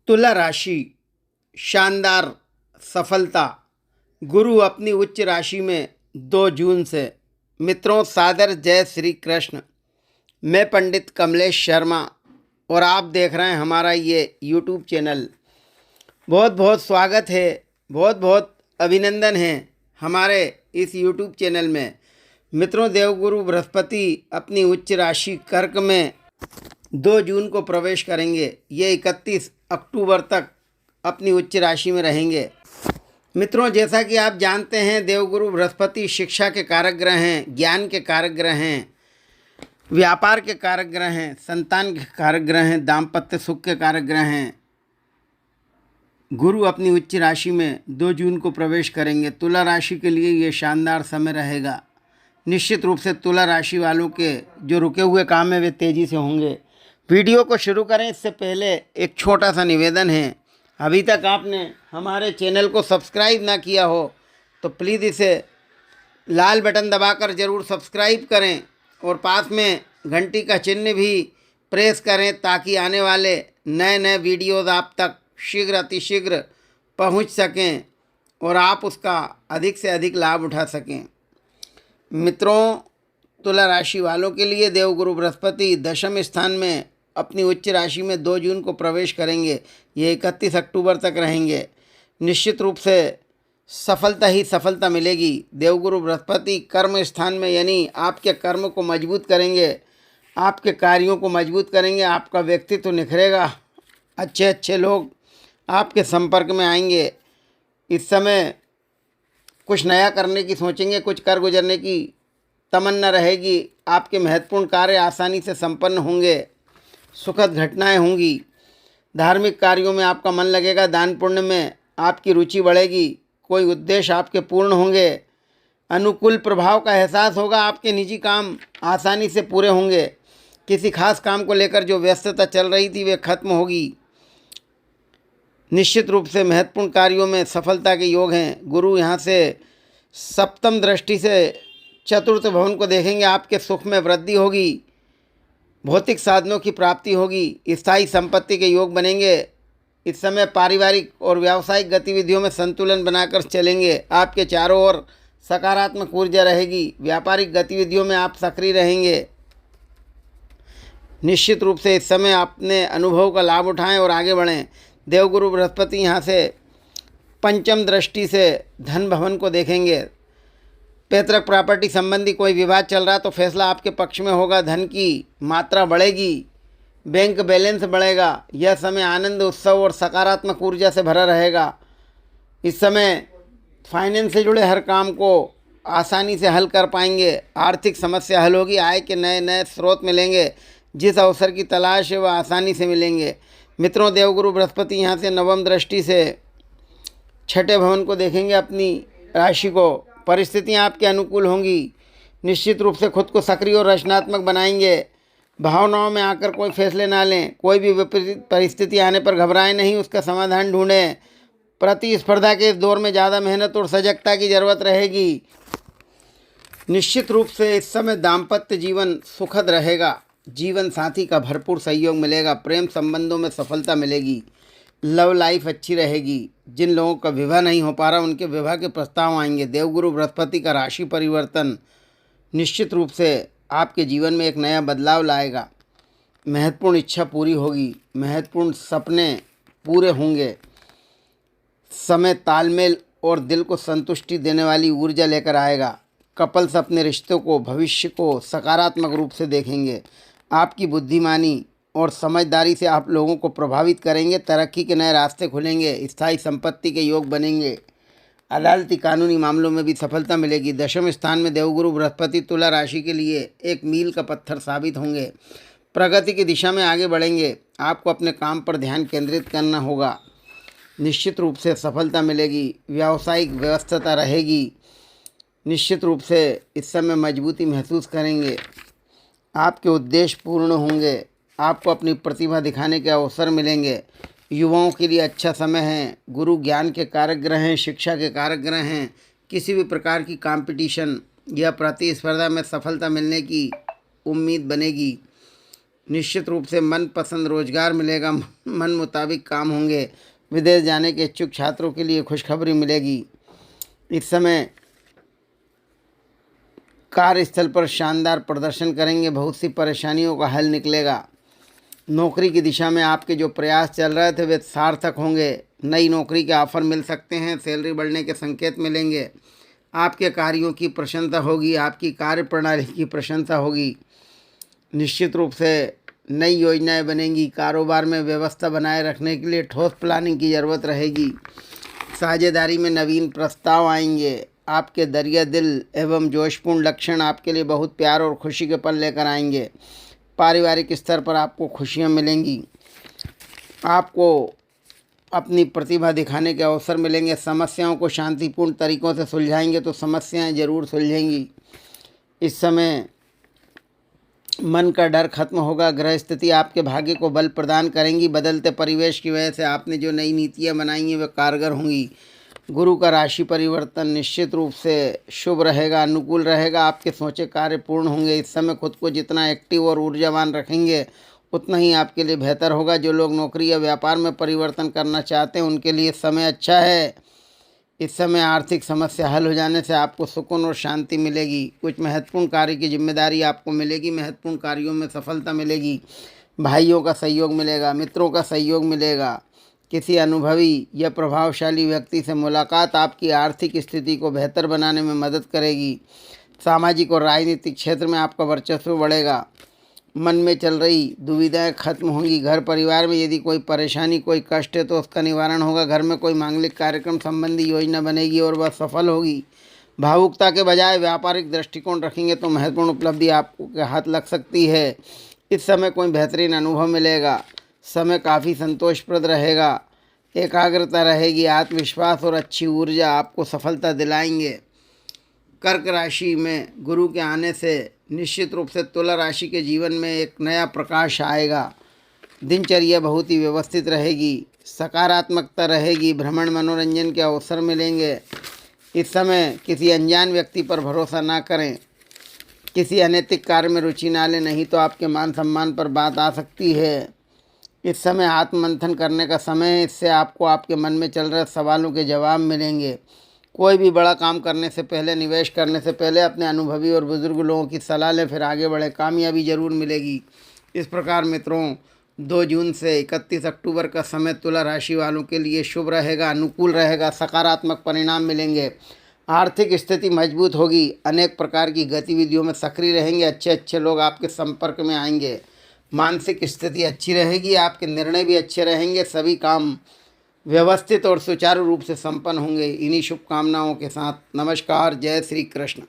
तुला राशि शानदार सफलता। गुरु अपनी उच्च राशि में 2 जून से। मित्रों सादर जय श्री कृष्ण। मैं पंडित कमलेश शर्मा और आप देख रहे हैं हमारा ये यूट्यूब चैनल। बहुत बहुत स्वागत है, बहुत बहुत अभिनंदन है हमारे इस यूट्यूब चैनल में। मित्रों देवगुरु बृहस्पति अपनी उच्च राशि कर्क में 2 जून को प्रवेश करेंगे। ये 31 अक्टूबर तक अपनी उच्च राशि में रहेंगे। मित्रों जैसा कि आप जानते हैं देवगुरु बृहस्पति शिक्षा के कारक ग्रह हैं, ज्ञान के कारक ग्रह हैं, व्यापार के कारक ग्रह हैं, संतान के कारक ग्रह हैं, दाम्पत्य सुख के कारक ग्रह हैं। गुरु अपनी उच्च राशि में 2 जून को प्रवेश करेंगे। तुला राशि के लिए ये शानदार समय रहेगा। निश्चित रूप से तुला राशि वालों के जो रुके हुए काम है वे तेज़ी से होंगे। वीडियो को शुरू करें इससे पहले एक छोटा सा निवेदन है। अभी तक आपने हमारे चैनल को सब्सक्राइब ना किया हो तो प्लीज़ इसे लाल बटन दबाकर ज़रूर सब्सक्राइब करें और पास में घंटी का चिन्ह भी प्रेस करें ताकि आने वाले नए नए वीडियोज़ आप तक शीघ्र अतिशीघ्र पहुंच सकें और आप उसका अधिक से अधिक लाभ उठा सकें। मित्रों तुला राशि वालों के लिए देवगुरु बृहस्पति दशम स्थान में अपनी उच्च राशि में 2 जून को प्रवेश करेंगे। ये 31 अक्टूबर तक रहेंगे। निश्चित रूप से सफलता ही सफलता मिलेगी। देवगुरु बृहस्पति कर्म स्थान में यानी आपके कर्म को मजबूत करेंगे, आपके कार्यों को मजबूत करेंगे, आपका व्यक्तित्व निखरेगा, अच्छे अच्छे लोग आपके संपर्क में आएंगे। इस समय कुछ नया करने की सोचेंगे, कुछ कर गुजरने की तमन्ना रहेगी। आपके महत्वपूर्ण कार्य आसानी से संपन्न होंगे, सुखद घटनाएं होंगी। धार्मिक कार्यों में आपका मन लगेगा, दान पुण्य में आपकी रुचि बढ़ेगी, कोई उद्देश्य आपके पूर्ण होंगे, अनुकूल प्रभाव का एहसास होगा, आपके निजी काम आसानी से पूरे होंगे। किसी खास काम को लेकर जो व्यस्तता चल रही थी वे खत्म होगी। निश्चित रूप से महत्वपूर्ण कार्यों में सफलता के योग हैं। गुरु यहाँ से सप्तम दृष्टि से चतुर्थ भवन को देखेंगे। आपके सुख में वृद्धि होगी, भौतिक साधनों की प्राप्ति होगी, स्थायी संपत्ति के योग बनेंगे। इस समय पारिवारिक और व्यावसायिक गतिविधियों में संतुलन बनाकर चलेंगे। आपके चारों ओर सकारात्मक ऊर्जा रहेगी। व्यापारिक गतिविधियों में आप सक्रिय रहेंगे। निश्चित रूप से इस समय अपने अनुभव का लाभ उठाएं और आगे बढ़ें। देवगुरु बृहस्पति यहाँ से पंचम दृष्टि से धन भवन को देखेंगे। पैतृक प्रॉपर्टी संबंधी कोई विवाद चल रहा तो फैसला आपके पक्ष में होगा। धन की मात्रा बढ़ेगी, बैंक बैलेंस बढ़ेगा। यह समय आनंद, उत्सव और सकारात्मक ऊर्जा से भरा रहेगा। इस समय फाइनेंस से जुड़े हर काम को आसानी से हल कर पाएंगे। आर्थिक समस्या हल होगी, आय के नए नए स्रोत मिलेंगे। जिस अवसर की तलाश है वह आसानी से मिलेंगे। मित्रों देवगुरु बृहस्पति यहाँ से नवम दृष्टि से छठे भवन को देखेंगे अपनी राशि को। परिस्थितियाँ आपके अनुकूल होंगी। निश्चित रूप से खुद को सक्रिय और रचनात्मक बनाएंगे। भावनाओं में आकर कोई फैसले ना लें। कोई भी विपरीत परिस्थिति आने पर घबराएं नहीं, उसका समाधान ढूंढें। प्रतिस्पर्धा के इस दौर में ज़्यादा मेहनत और सजगता की ज़रूरत रहेगी। निश्चित रूप से इस समय दाम्पत्य जीवन सुखद रहेगा। जीवन साथी का भरपूर सहयोग मिलेगा। प्रेम संबंधों में सफलता मिलेगी। लव लाइफ अच्छी रहेगी। जिन लोगों का विवाह नहीं हो पा रहा उनके विवाह के प्रस्ताव आएंगे। देवगुरु बृहस्पति का राशि परिवर्तन निश्चित रूप से आपके जीवन में एक नया बदलाव लाएगा। महत्वपूर्ण इच्छा पूरी होगी, महत्वपूर्ण सपने पूरे होंगे। समय तालमेल और दिल को संतुष्टि देने वाली ऊर्जा लेकर आएगा। कपल्स अपने रिश्तों को, भविष्य को सकारात्मक रूप से देखेंगे। आपकी बुद्धिमानी और समझदारी से आप लोगों को प्रभावित करेंगे। तरक्की के नए रास्ते खुलेंगे। स्थायी संपत्ति के योग बनेंगे। अदालती कानूनी मामलों में भी सफलता मिलेगी। दशम स्थान में देवगुरु बृहस्पति तुला राशि के लिए एक मील का पत्थर साबित होंगे। प्रगति की दिशा में आगे बढ़ेंगे। आपको अपने काम पर ध्यान केंद्रित करना होगा। निश्चित रूप से सफलता मिलेगी। व्यावसायिक व्यस्तता रहेगी। निश्चित रूप से इस समय मजबूती महसूस करेंगे। आपके उद्देश्य पूर्ण होंगे। आपको अपनी प्रतिभा दिखाने के अवसर मिलेंगे। युवाओं के लिए अच्छा समय है। गुरु ज्ञान के कारक ग्रह हैं, शिक्षा के कारक ग्रह हैं। किसी भी प्रकार की कंपटीशन या प्रतिस्पर्धा में सफलता मिलने की उम्मीद बनेगी। निश्चित रूप से मनपसंद रोजगार मिलेगा, मन मुताबिक काम होंगे। विदेश जाने के इच्छुक छात्रों के लिए खुशखबरी मिलेगी। इस समय कार्यस्थल पर शानदार प्रदर्शन करेंगे, बहुत सी परेशानियों का हल निकलेगा। नौकरी की दिशा में आपके जो प्रयास चल रहे थे वे सार्थक होंगे। नई नौकरी के ऑफर मिल सकते हैं, सैलरी बढ़ने के संकेत मिलेंगे। आपके कार्यों की प्रशंसा होगी, आपकी कार्य प्रणाली की प्रशंसा होगी। निश्चित रूप से नई योजनाएं बनेंगी। कारोबार में व्यवस्था बनाए रखने के लिए ठोस प्लानिंग की ज़रूरत रहेगी। साझेदारी में नवीन प्रस्ताव आएंगे। आपके दरिया दिल एवं जोशपूर्ण लक्षण आपके लिए बहुत प्यार और खुशी के पल लेकर आएंगे। पारिवारिक स्तर पर आपको खुशियां मिलेंगी। आपको अपनी प्रतिभा दिखाने के अवसर मिलेंगे। समस्याओं को शांतिपूर्ण तरीकों से सुलझाएंगे तो समस्याएं जरूर सुलझेंगी। इस समय मन का डर खत्म होगा। ग्रह स्थिति आपके भाग्य को बल प्रदान करेंगी। बदलते परिवेश की वजह से आपने जो नई नीतियां बनाई हैं वे कारगर होंगी। गुरु का राशि परिवर्तन निश्चित रूप से शुभ रहेगा, अनुकूल रहेगा। आपके सोचे कार्य पूर्ण होंगे। इस समय खुद को जितना एक्टिव और ऊर्जावान रखेंगे उतना ही आपके लिए बेहतर होगा। जो लोग नौकरी या व्यापार में परिवर्तन करना चाहते हैं उनके लिए समय अच्छा है। इस समय आर्थिक समस्या हल हो जाने से आपको सुकून और शांति मिलेगी। कुछ महत्वपूर्ण कार्य की जिम्मेदारी आपको मिलेगी। महत्वपूर्ण कार्यों में सफलता मिलेगी। भाइयों का सहयोग मिलेगा, मित्रों का सहयोग मिलेगा। किसी अनुभवी या प्रभावशाली व्यक्ति से मुलाकात आपकी आर्थिक स्थिति को बेहतर बनाने में मदद करेगी। सामाजिक और राजनीतिक क्षेत्र में आपका वर्चस्व बढ़ेगा। मन में चल रही दुविधाएं खत्म होंगी। घर परिवार में यदि कोई परेशानी, कोई कष्ट है तो उसका निवारण होगा। घर में कोई मांगलिक कार्यक्रम संबंधी योजना बनेगी और वह सफल होगी। भावुकता के बजाय व्यापारिक दृष्टिकोण रखेंगे तो महत्वपूर्ण उपलब्धि आपको के हाथ लग सकती है। इस समय कोई बेहतरीन अनुभव मिलेगा। समय काफ़ी संतोषप्रद रहेगा। एकाग्रता रहेगी। आत्मविश्वास और अच्छी ऊर्जा आपको सफलता दिलाएंगे। कर्क राशि में गुरु के आने से निश्चित रूप से तुला राशि के जीवन में एक नया प्रकाश आएगा। दिनचर्या बहुत ही व्यवस्थित रहेगी। सकारात्मकता रहेगी। भ्रमण मनोरंजन के अवसर मिलेंगे। इस समय किसी अनजान व्यक्ति पर भरोसा ना करें। किसी अनैतिक कार्य में रुचि ना लें, नहीं तो आपके मान सम्मान पर बात आ सकती है। इस समय आत्ममंथन करने का समय है। इससे आपको आपके मन में चल रहे सवालों के जवाब मिलेंगे। कोई भी बड़ा काम करने से पहले, निवेश करने से पहले अपने अनुभवी और बुजुर्ग लोगों की सलाह लें, फिर आगे बढ़े। कामयाबी जरूर मिलेगी। इस प्रकार मित्रों 2 जून से 31 अक्टूबर का समय तुला राशि वालों के लिए शुभ रहेगा, अनुकूल रहेगा। सकारात्मक परिणाम मिलेंगे। आर्थिक स्थिति मजबूत होगी। अनेक प्रकार की गतिविधियों में सक्रिय रहेंगे। अच्छे अच्छे लोग आपके संपर्क में आएंगे। मानसिक स्थिति अच्छी रहेगी। आपके निर्णय भी अच्छे रहेंगे। सभी काम व्यवस्थित और सुचारू रूप से संपन्न होंगे। इन्हीं शुभकामनाओं के साथ नमस्कार। जय श्री कृष्ण।